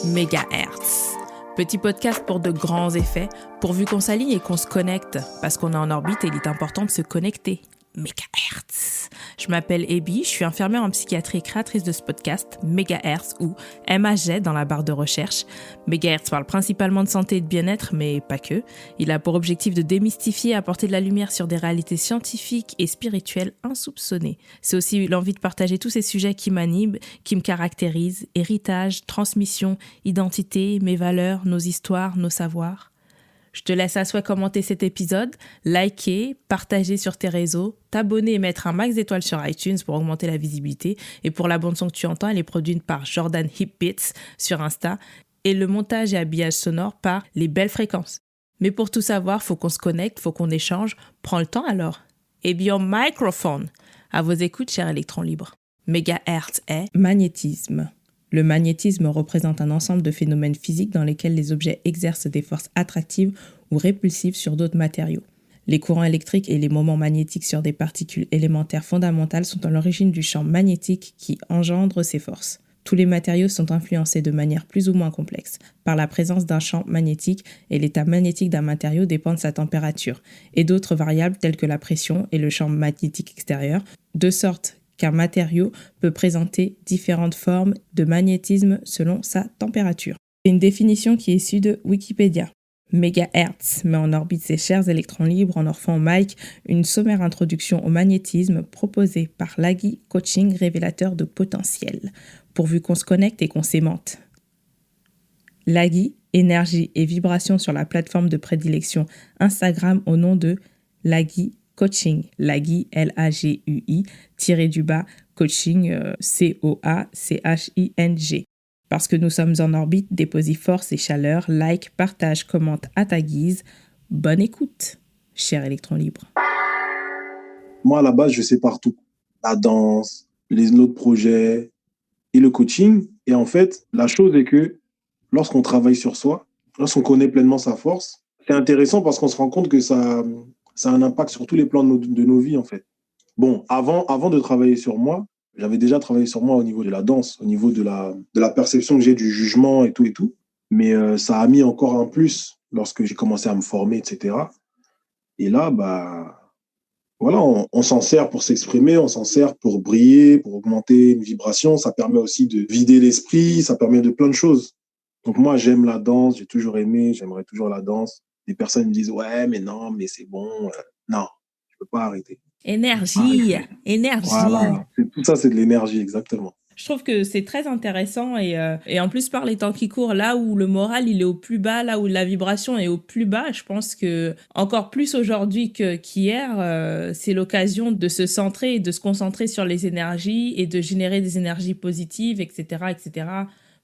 Mégahertz. Petit podcast pour de grands effets, pourvu qu'on s'aligne et qu'on se connecte, parce qu'on est en orbite et il est important de se connecter. Mégahertz. Je m'appelle Ebi, je suis infirmière en psychiatrie et créatrice de ce podcast, Mégahertz ou MHZ dans la barre de recherche. Mégahertz parle principalement de santé et de bien-être, mais pas que. Il a pour objectif de démystifier et apporter de la lumière sur des réalités scientifiques et spirituelles insoupçonnées. C'est aussi l'envie de partager tous ces sujets qui m'animent, qui me caractérisent, héritage, transmission, identité, mes valeurs, nos histoires, nos savoirs. Je te laisse à souhait commenter cet épisode, liker, partager sur tes réseaux, t'abonner et mettre un max d'étoiles sur iTunes pour augmenter la visibilité. Et pour la bande-son que tu entends, elle est produite par Jordan Hipbits sur Insta et le montage et habillage sonore par Les Belles Fréquences. Mais pour tout savoir, faut qu'on se connecte, faut qu'on échange. Prends le temps alors. Et bien, microphone. À vos écoutes, chers électrons libres. Mégahertz est magnétisme. Le magnétisme représente un ensemble de phénomènes physiques dans lesquels les objets exercent des forces attractives ou répulsives sur d'autres matériaux. Les courants électriques et les moments magnétiques sur des particules élémentaires fondamentales sont à l'origine du champ magnétique qui engendre ces forces. Tous les matériaux sont influencés de manière plus ou moins complexe par la présence d'un champ magnétique et l'état magnétique d'un matériau dépend de sa température et d'autres variables telles que la pression et le champ magnétique extérieur, de sorte qu'un matériau peut présenter différentes formes de magnétisme selon sa température. C'est une définition qui est issue de Wikipédia. Mégahertz met en orbite ses chers électrons libres en offrant au Mike une sommaire introduction au magnétisme proposée par Laghi Coaching, révélateur de potentiel, pourvu qu'on se connecte et qu'on s'aimante. Laghi, énergie et vibration sur la plateforme de prédilection Instagram au nom de Laghi Coaching, Laghi, L-A-G-U-I, _ coaching, C-O-A-C-H-I-N-G. Parce que nous sommes en orbite, déposez force et chaleur, like, partage, commente à ta guise. Bonne écoute, cher électron libre. Moi, à la base, je sépare tout. La danse, les autres projets et le coaching. Et en fait, la chose est que lorsqu'on travaille sur soi, lorsqu'on connaît pleinement sa force, c'est intéressant parce qu'on se rend compte que ça a un impact sur tous les plans de nos vies, en fait. Bon, avant de travailler sur moi, j'avais déjà travaillé sur moi au niveau de la danse, au niveau de la perception que j'ai du jugement et tout et tout. Mais ça a mis encore un plus lorsque j'ai commencé à me former, etc. Et là, voilà, on s'en sert pour s'exprimer, on s'en sert pour briller, pour augmenter une vibration. Ça permet aussi de vider l'esprit, ça permet de plein de choses. Donc moi, j'aime la danse, j'ai toujours aimé, j'aimerais toujours la danse. Des personnes me disent, ouais, mais non, mais c'est bon. Non, je peux pas arrêter. Énergie. Voilà, tout ça, c'est de l'énergie, exactement. Je trouve que c'est très intéressant et en plus par les temps qui courent, là où le moral il est au plus bas, là où la vibration est au plus bas, je pense que encore plus aujourd'hui qu'hier, c'est l'occasion de se centrer et de se concentrer sur les énergies et de générer des énergies positives, etc., etc.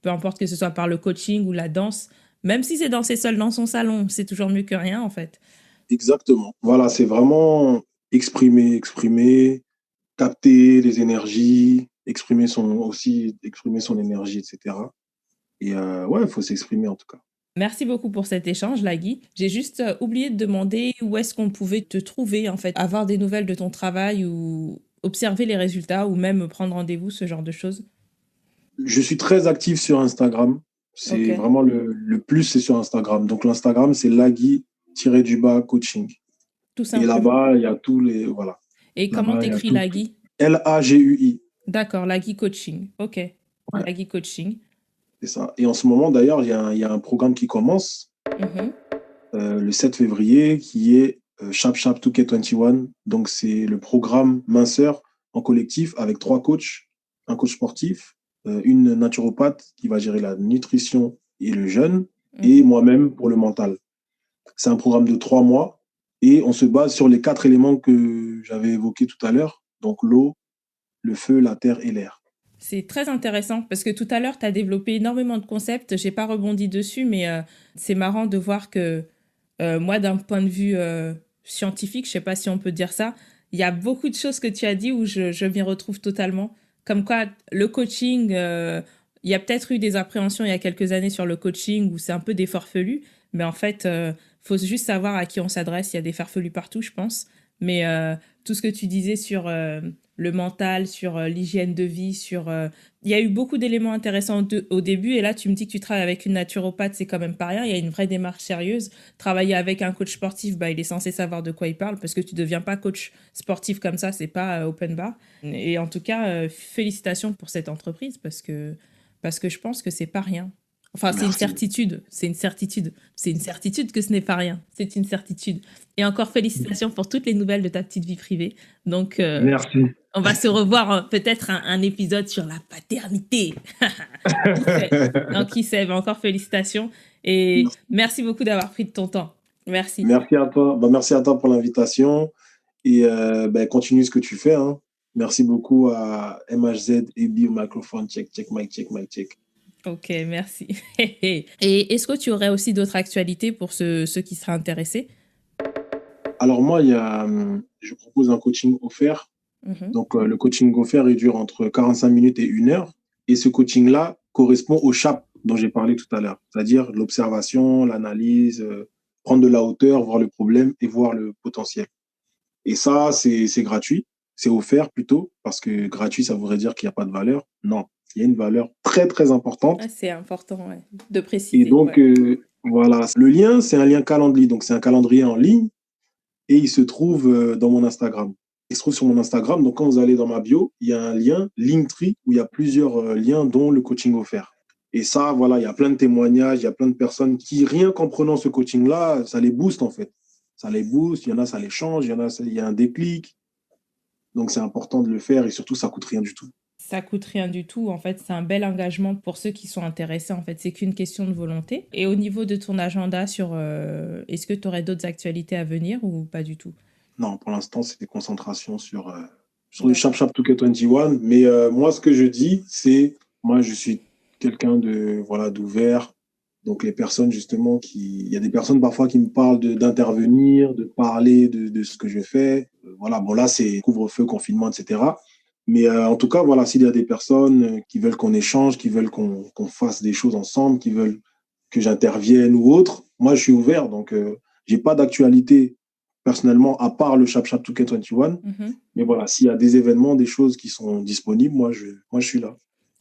Peu importe que ce soit par le coaching ou la danse, même si c'est danser seul dans son salon, c'est toujours mieux que rien en fait. Exactement. Voilà, c'est vraiment exprimer, capter les énergies, exprimer son énergie, etc. Et ouais, il faut s'exprimer en tout cas. Merci beaucoup pour cet échange, Laghi. J'ai juste oublié de demander où est-ce qu'on pouvait te trouver, en fait, avoir des nouvelles de ton travail ou observer les résultats ou même prendre rendez-vous, ce genre de choses. Je suis très actif sur Instagram. C'est vraiment le plus, c'est sur Instagram. Donc l'Instagram, c'est Laghi-coaching. Tout simplement. Et là-bas, il y a tous les... Voilà. Et comment t'écris Laghi? L-A-G-U-I. D'accord, Laghi Coaching. Ok. Ouais. Laghi Coaching. C'est ça. Et en ce moment, d'ailleurs, il y a un programme qui commence le 7 février qui est Chap Chap 2K21. Donc, c'est le programme minceur en collectif avec 3 coachs, un coach sportif, une naturopathe qui va gérer la nutrition et le jeûne, et moi-même pour le mental. C'est un programme de 3 mois et on se base sur les 4 éléments que j'avais évoqués tout à l'heure. Donc, l'eau, le feu, la terre et l'air. C'est très intéressant parce que tout à l'heure, tu as développé énormément de concepts. Je n'ai pas rebondi dessus, mais c'est marrant de voir que moi, d'un point de vue scientifique, je ne sais pas si on peut dire ça, il y a beaucoup de choses que tu as dit où je m'y retrouve totalement. Comme quoi, le coaching, il y a peut-être eu des appréhensions il y a quelques années sur le coaching où c'est un peu des farfelus, mais en fait, faut juste savoir à qui on s'adresse. Il y a des farfelus partout, je pense. Mais tout ce que tu disais sur le mental, sur l'hygiène de vie, il y a eu beaucoup d'éléments intéressants au début, et là, tu me dis que tu travailles avec une naturopathe, c'est quand même pas rien, il y a une vraie démarche sérieuse. Travailler avec un coach sportif, bah, il est censé savoir de quoi il parle, parce que tu deviens pas coach sportif comme ça, c'est pas open bar. Et en tout cas, félicitations pour cette entreprise, parce que je pense que c'est pas rien. Enfin, c'est une Merci. certitude, c'est une certitude. C'est une certitude que ce n'est pas rien, c'est une certitude. Et encore félicitations pour toutes les nouvelles de ta petite vie privée. Donc, Merci. on va se revoir peut-être un épisode sur la paternité. Qui sait? Non, qui sait? Mais encore félicitations. Et Merci. merci beaucoup d'avoir pris de ton temps. Merci. Merci à toi. Bah, merci à toi pour l'invitation et bah, continue ce que tu fais, hein. Merci beaucoup à MHZ et Bio Microphone. Check, check, mic, check, mic, check. Ok, merci. Et est-ce que tu aurais aussi d'autres actualités pour ceux qui seraient intéressés? Alors moi, je propose un coaching offert. Mhm. Donc le coaching offert, il dure entre 45 minutes et 1 heure. Et ce coaching-là correspond au CHAP dont j'ai parlé tout à l'heure, c'est-à-dire l'observation, l'analyse, prendre de la hauteur, voir le problème et voir le potentiel. Et ça, c'est gratuit. C'est offert plutôt, parce que gratuit, ça voudrait dire qu'il n'y a pas de valeur. Non, il y a une valeur très, très importante. Ah, c'est important, ouais, de Et préciser. donc, Ouais. voilà, le lien, c'est un lien calendrier. Donc, c'est un calendrier en ligne et il se trouve dans mon Instagram. Il se trouve sur mon Instagram. Donc, quand vous allez dans ma bio, il y a un lien Linktree où il y a plusieurs liens, dont le coaching offert. Et ça, voilà, il y a plein de témoignages, il y a plein de personnes qui, rien qu'en prenant ce coaching-là, ça les booste en fait. Ça les booste, il y en a, ça les change, il y en a, il y a un déclic. Donc, c'est important de le faire et surtout, ça coûte rien du tout. Ça coûte rien du tout. En fait, c'est un bel engagement pour ceux qui sont intéressés. En fait, c'est qu'une question de volonté. Et au niveau de ton agenda est-ce que tu aurais d'autres actualités à venir ou pas du tout? Non, pour l'instant, c'est des concentrations sur le Chap D'accord. Chap 2K21. Mais moi, ce que je dis, c'est, moi, je suis quelqu'un de, voilà, d'ouvert. Donc, les personnes, justement, il y a des personnes parfois qui me parlent d'intervenir, de parler de ce que je fais. Voilà, bon, là, c'est couvre-feu, confinement, etc. Mais en tout cas, voilà, s'il y a des personnes qui veulent qu'on échange, qui veulent qu'on fasse des choses ensemble, qui veulent que j'intervienne ou autre, moi, je suis ouvert. Donc, j'ai pas d'actualité personnellement, à part le Chap Chap 2K21. Mhm. Mais voilà, s'il y a des événements, des choses qui sont disponibles, moi, je suis là.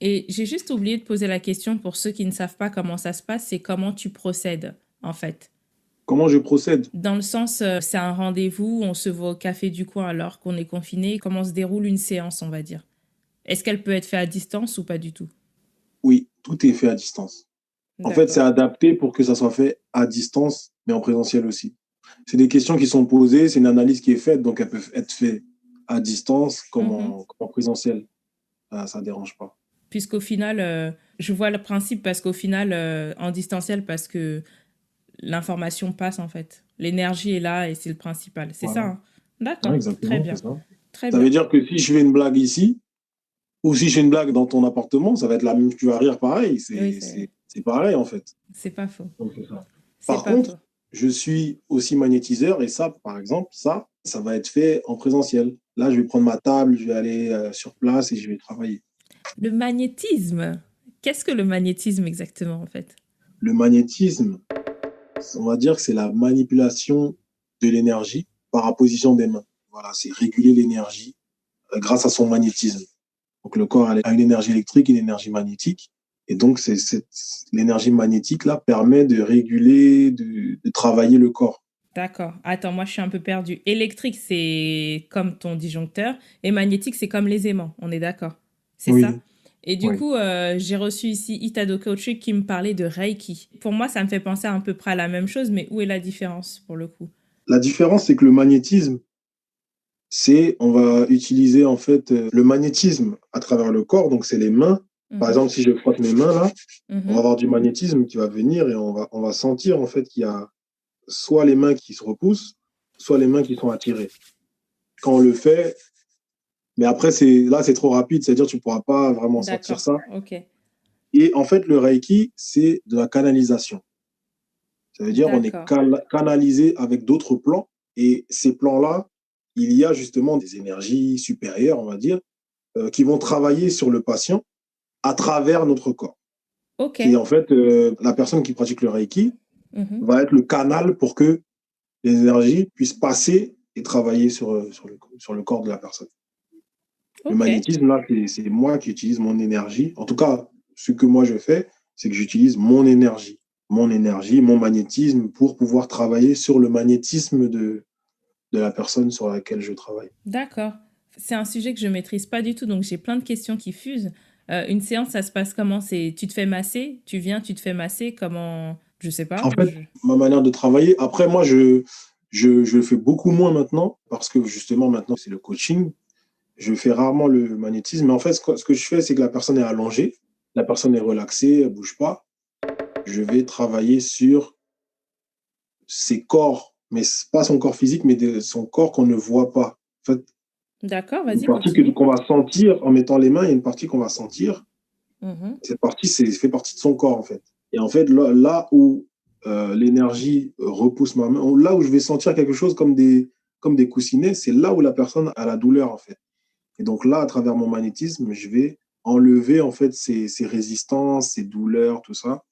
Et j'ai juste oublié de poser la question pour ceux qui ne savent pas comment ça se passe, c'est comment tu procèdes, en fait. Comment je procède? Dans le sens, c'est un rendez-vous, on se voit au café du coin alors qu'on est confiné. Comment se déroule une séance, on va dire? Est-ce qu'elle peut être faite à distance ou pas du tout? Oui, tout est fait à distance. En fait, c'est D'accord. adapté pour que ça soit fait à distance, mais en présentiel aussi. C'est des questions qui sont posées, c'est une analyse qui est faite, donc elles peuvent être faites à distance Mhm. comme en présentiel. Ça ne dérange pas. Puisqu'au final, je vois le principe parce qu'au final, en distanciel, parce que l'information passe en fait. L'énergie est là et c'est le principal. C'est ça, Voilà. hein? Ouais, D'accord. Très exactement, c'est bien. ça. Très Ça veut bien. dire que si je fais une blague ici, ou si je fais une blague dans ton appartement, ça va être la même, tu vas rire pareil. Oui, C'est pareil, en fait. c'est pas faux. Donc, c'est ça. C'est Par pas contre, faux. je suis aussi magnétiseur et ça, par exemple, ça va être fait en présentiel. Là, je vais prendre ma table, je vais aller sur place et je vais travailler. Le magnétisme. Qu'est-ce que le magnétisme exactement en fait? Le magnétisme, on va dire que c'est la manipulation de l'énergie par apposition des mains. Voilà, c'est réguler l'énergie grâce à son magnétisme. Donc, le corps a une énergie électrique, une énergie magnétique. Et donc, l'énergie magnétique là permet de réguler, de travailler le corps. D'accord. Attends, moi je suis un peu perdue. Électrique, c'est comme ton disjoncteur et magnétique, c'est comme les aimants. On est d'accord. C'est ça? Oui, Et du oui. coup, j'ai reçu ici Itado Coach qui me parlait de Reiki. Pour moi, ça me fait penser à peu près à la même chose, mais où est la différence pour le coup? La différence, c'est que le magnétisme, on va utiliser en fait le magnétisme à travers le corps, donc c'est les mains. Par Mhm, exemple, si je frotte mes mains là, on va mhm. avoir du magnétisme qui va venir et on va sentir en fait qu'il y a soit les mains qui se repoussent, soit les mains qui sont attirées. Quand on le fait, mais après, là, c'est trop rapide, c'est-à-dire que tu ne pourras pas vraiment sentir D'accord. ça. Ok. Et en fait, le Reiki, c'est de la canalisation. Ça veut dire on est D'accord. canalisé avec d'autres plans. Et ces plans-là, il y a justement des énergies supérieures, on va dire, qui vont travailler sur le patient à travers notre corps. Ok. Et en fait, la personne qui pratique le Reiki Mhm. va être le canal pour que les énergies puissent passer et travailler sur le corps de la personne. Le Ok, magnétisme, là, c'est moi qui utilise mon énergie. En tout cas, ce que moi je fais, c'est que j'utilise mon énergie, mon magnétisme pour pouvoir travailler sur le magnétisme de la personne sur laquelle je travaille. d'accord. C'est un sujet que je maîtrise pas du tout, donc j'ai plein de questions qui fusent. Une séance, ça se passe comment? C'est tu te fais masser, tu viens, tu te fais masser, comment? Je sais En pas. fait, ma manière de travailler, après, moi, je le fais beaucoup moins maintenant parce que justement, maintenant, c'est le coaching. Je fais rarement le magnétisme. Mais en fait, ce que je fais, c'est que la personne est allongée, la personne est relaxée, elle bouge pas. Je vais travailler sur ses corps, mais pas son corps physique, mais son corps qu'on ne voit pas. En fait, D'accord, une vas-y, partie continue. qu'on va sentir en mettant les mains, il y a une partie qu'on va sentir. Mhm. Cette partie, fait partie de son corps, en fait. Et en fait, là où l'énergie repousse ma main, là où je vais sentir quelque chose comme des coussinets, c'est là où la personne a la douleur, en fait. Et donc là, à travers mon magnétisme, je vais enlever, en fait, ces résistances, ces douleurs, tout ça.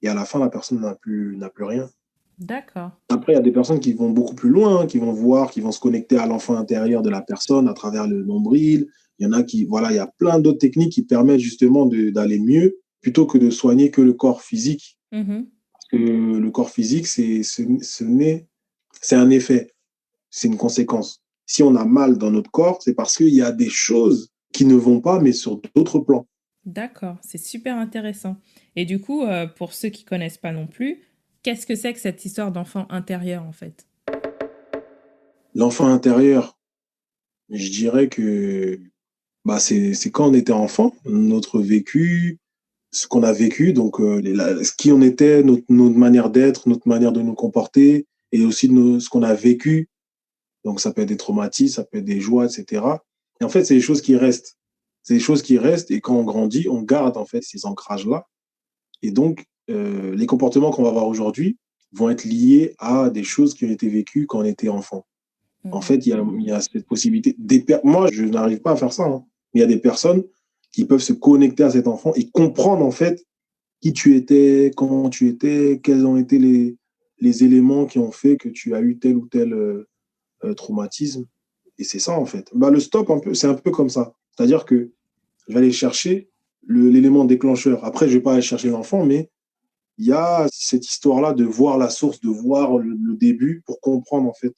Et à la fin, la personne n'a plus rien. D'accord. Après, il y a des personnes qui vont beaucoup plus loin, qui vont voir, qui vont se connecter à l'enfant intérieur de la personne à travers le nombril. Il y en a qui, voilà, il y a plein d'autres techniques qui permettent justement d'aller mieux plutôt que de soigner que le corps physique. Mhm. Parce que le corps physique, c'est un effet, c'est une conséquence. Si on a mal dans notre corps, c'est parce qu'il y a des choses qui ne vont pas, mais sur d'autres plans. D'accord, c'est super intéressant. Et du coup, pour ceux qui connaissent pas non plus, qu'est-ce que c'est que cette histoire d'enfant intérieur en fait? L'enfant intérieur, je dirais que bah, c'est quand on était enfant, notre vécu, ce qu'on a vécu, donc qui on était, notre manière d'être, notre manière de nous comporter, et aussi ce qu'on a vécu. Donc ça peut être des traumatismes, ça peut être des joies, etc. Et en fait, c'est des choses qui restent. C'est des choses qui restent, et quand on grandit, on garde en fait ces ancrages-là. Et donc, les comportements qu'on va avoir aujourd'hui vont être liés à des choses qui ont été vécues quand on était enfant. En Mhm. fait, il y a cette possibilité. Moi, je n'arrive pas à faire ça, hein. Mais il y a des personnes qui peuvent se connecter à cet enfant et comprendre en fait qui tu étais, comment tu étais, quels ont été les éléments qui ont fait que tu as eu tel ou tel traumatisme. Et c'est ça en fait. Bah, le stop, c'est un peu comme ça. C'est-à-dire que je vais aller chercher l'élément déclencheur. Après, je ne vais pas aller chercher l'enfant, mais il y a cette histoire-là de voir la source, de voir le début pour comprendre en fait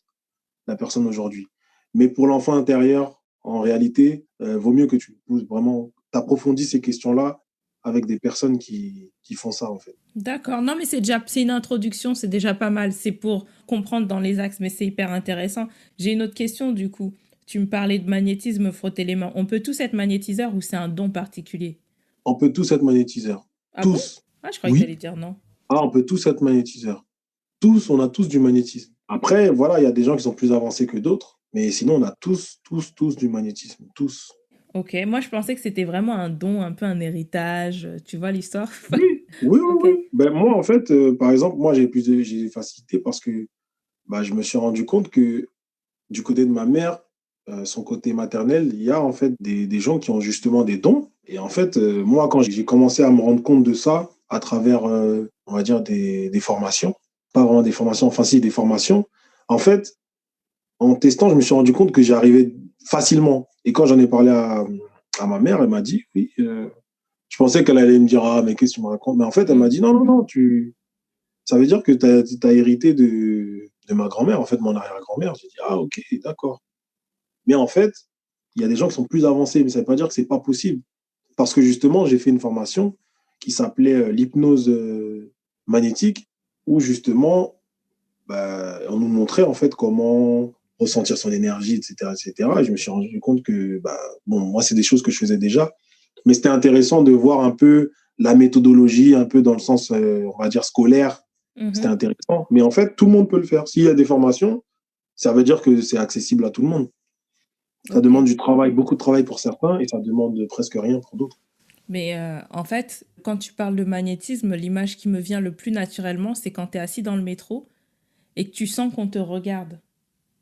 la personne aujourd'hui. Mais pour l'enfant intérieur, en réalité, vaut mieux que tu poses vraiment, t'approfondis ces questions-là avec des personnes qui font ça, en fait. D'accord. Non, mais c'est une introduction, c'est déjà pas mal. C'est pour comprendre dans les axes, mais c'est hyper intéressant. J'ai une autre question du coup. Tu me parlais de magnétisme, frotter les mains. On peut tous être magnétiseurs ou c'est un don particulier? On peut tous être magnétiseurs. Ah bon? Tous. Ah, je croyais que Oui. t'allais dire non. Ah, on peut tous être magnétiseurs. Tous, on a tous du magnétisme. Après, voilà, il y a des gens qui sont plus avancés que d'autres, mais sinon, on a tous du magnétisme. Tous. Ok, moi je pensais que c'était vraiment un don, un peu un héritage. Tu vois l'histoire? Oui, oui, oui, Ok. oui. Ben, moi, en fait, par exemple, moi, j'ai des facilités parce que bah, je me suis rendu compte que du côté de ma mère, son côté maternel, il y a en fait des gens qui ont justement des dons. Et en fait, moi, quand j'ai commencé à me rendre compte de ça à travers, on va dire, des formations, pas vraiment des formations, enfin si, des formations, en fait, en testant, je me suis rendu compte que j'y arrivais facilement. Et quand j'en ai parlé à ma mère, elle m'a dit, oui, je pensais qu'elle allait me dire, ah, mais qu'est-ce que tu me racontes? Mais en fait, elle m'a Mm. dit, non, non, non, ça veut dire que tu as hérité de ma grand-mère, en fait, mon arrière-grand-mère. J'ai dit, ah, ok, d'accord. Mais en fait, il y a des gens qui sont plus avancés, mais ça ne veut pas dire que ce n'est pas possible. Parce que justement, j'ai fait une formation qui s'appelait l'hypnose magnétique, où justement, bah, on nous montrait en fait comment ressentir son énergie, etc., etc. Et cetera. Et je me suis rendu compte que, bah, bon, moi, c'est des choses que je faisais déjà, mais c'était intéressant de voir un peu la méthodologie, un peu dans le sens, on va dire, scolaire. C'était Mhm. intéressant. Mais en fait, tout le monde peut le faire. S'il y a des formations, ça veut dire que c'est accessible à tout le monde. Ça Ok. demande du travail, beaucoup de travail pour certains, et ça demande presque rien pour d'autres. Mais en fait, quand tu parles de magnétisme, l'image qui me vient le plus naturellement, c'est quand tu es assis dans le métro et que tu sens qu'on te regarde.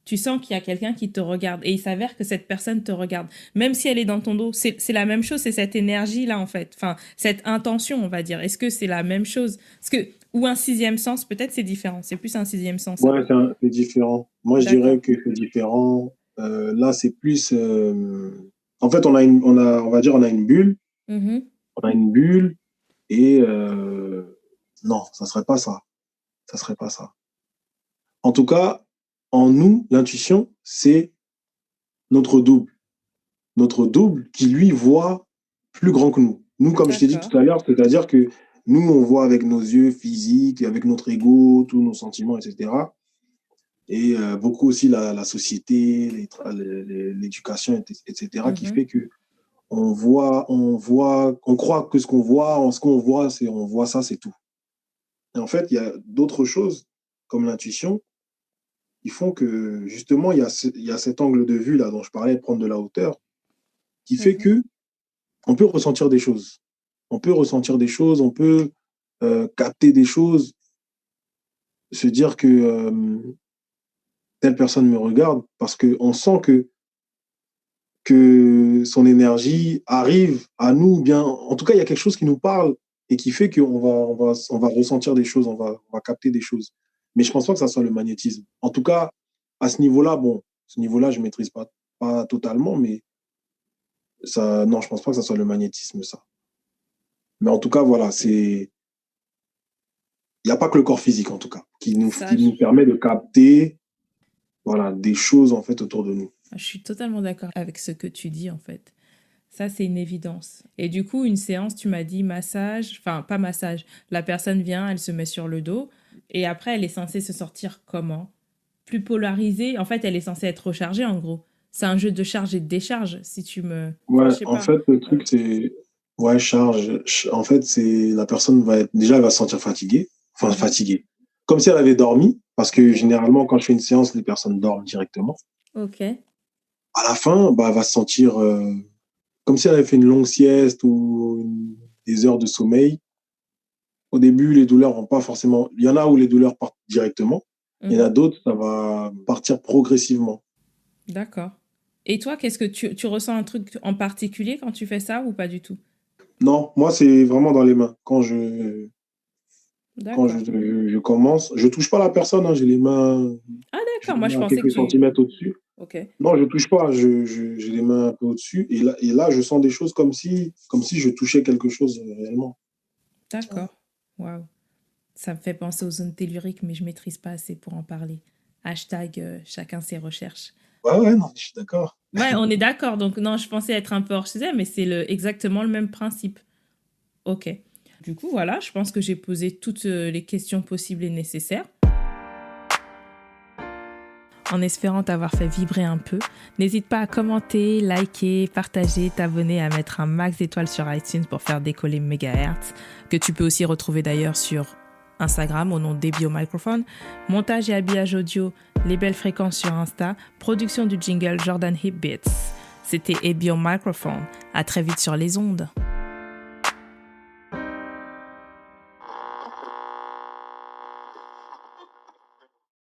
Tu sens qu'il y a quelqu'un qui te regarde et il s'avère que cette personne te regarde. Même si elle est dans ton dos, c'est la même chose, c'est cette énergie-là en fait. Enfin, cette intention, on va dire. Est-ce que c'est la même chose? Parce que Ou un sixième sens, peut-être c'est différent. C'est plus un sixième sens. Ouais, c'est différent. Moi, je D'accord. dirais que c'est différent. Là, c'est plus. En fait, on va dire, on a une bulle. Mhm. On a une bulle et non, ça serait pas ça. Ça serait pas ça. En tout cas, en nous, l'intuition, c'est notre double. Notre double qui, lui, voit plus grand que nous. Nous, comme je t'ai dit D'accord. tout à l'heure, c'est-à-dire que nous, on voit avec nos yeux physiques, avec notre ego, tous nos sentiments, etc. Et beaucoup aussi la société, l'éducation, etc., qui Mhm. fait que on croit que ce qu'on voit, on voit ça, c'est tout. Et en fait, il y a d'autres choses, comme l'intuition, qui font que, justement, il y a cet angle de vue là dont je parlais, de prendre de la hauteur, qui fait Mhm. que on peut ressentir des choses. On peut ressentir des choses, on peut capter des choses, se dire que telle personne me regarde, parce qu'on sent que son énergie arrive à nous, ou bien, en tout cas, il y a quelque chose qui nous parle et qui fait on va ressentir des choses, on va capter des choses. Mais je pense pas que ça soit le magnétisme. En tout cas, à ce niveau-là, bon, ce niveau-là, je maîtrise pas totalement, mais ça, non, je pense pas que ça soit le magnétisme, ça. Mais en tout cas, voilà, il n'y a pas que le corps physique, en tout cas, Ça, qui nous permet de capter, voilà, des choses, en fait, autour de nous. je suis totalement d'accord avec ce que tu dis, en fait. Ça, c'est une évidence. Et du coup, une séance, tu m'as dit massage, enfin, pas massage. La personne vient, elle se met sur le dos, et après, elle est censée se sortir comment? Plus polarisée. En fait, elle est censée être rechargée, en gros. C'est un jeu de charge et de décharge, si tu me... Enfin, Ouais, je sais en pas. fait, le Ouais. truc, c'est, ouais, en fait, la personne déjà, elle va se sentir fatiguée, enfin, Mhm. fatiguée. Comme si elle avait dormi, parce que Ok. généralement, quand je fais une séance, les personnes dorment directement. Ok. À la fin, bah, elle va se sentir comme si elle avait fait une longue sieste ou des heures de sommeil. Au début, les douleurs vont pas forcément, il y en a où les douleurs partent directement. Il y en a Mhm. d'autres, ça va partir progressivement. D'accord. Et toi, qu'est-ce que tu ressens un truc en particulier quand tu fais ça ou pas du tout? Non, moi, c'est vraiment dans les mains. Quand D'accord. je commence, je touche pas la personne, hein, Ah, j'ai d'accord. les Moi, je mains à pensais que quelques tu... centimètres au-dessus. Ok. Non, je touche pas, j'ai les mains un peu au-dessus. Et là, je sens des choses comme si je touchais quelque chose réellement. Ouais, D'accord. Waouh. Ça me fait penser aux zones telluriques, mais je maîtrise pas assez pour en parler. Hashtag chacun ses recherches. ouais, ouais, non, je suis d'accord. Ouais, on est d'accord. Donc, non, je pensais être un peu hors sujet, mais c'est exactement le même principe. Ok. Du coup, voilà, je pense que j'ai posé toutes les questions possibles et nécessaires. En espérant t'avoir fait vibrer un peu, n'hésite pas à commenter, liker, partager, t'abonner, à mettre un max d'étoiles sur iTunes pour faire décoller Megahertz, que tu peux aussi retrouver d'ailleurs sur Instagram au nom d'Ebio Microphone, montage et habillage audio, les belles fréquences sur Insta, production du jingle Jordan Hip Beats. C'était Ebio Microphone. À très vite sur les ondes.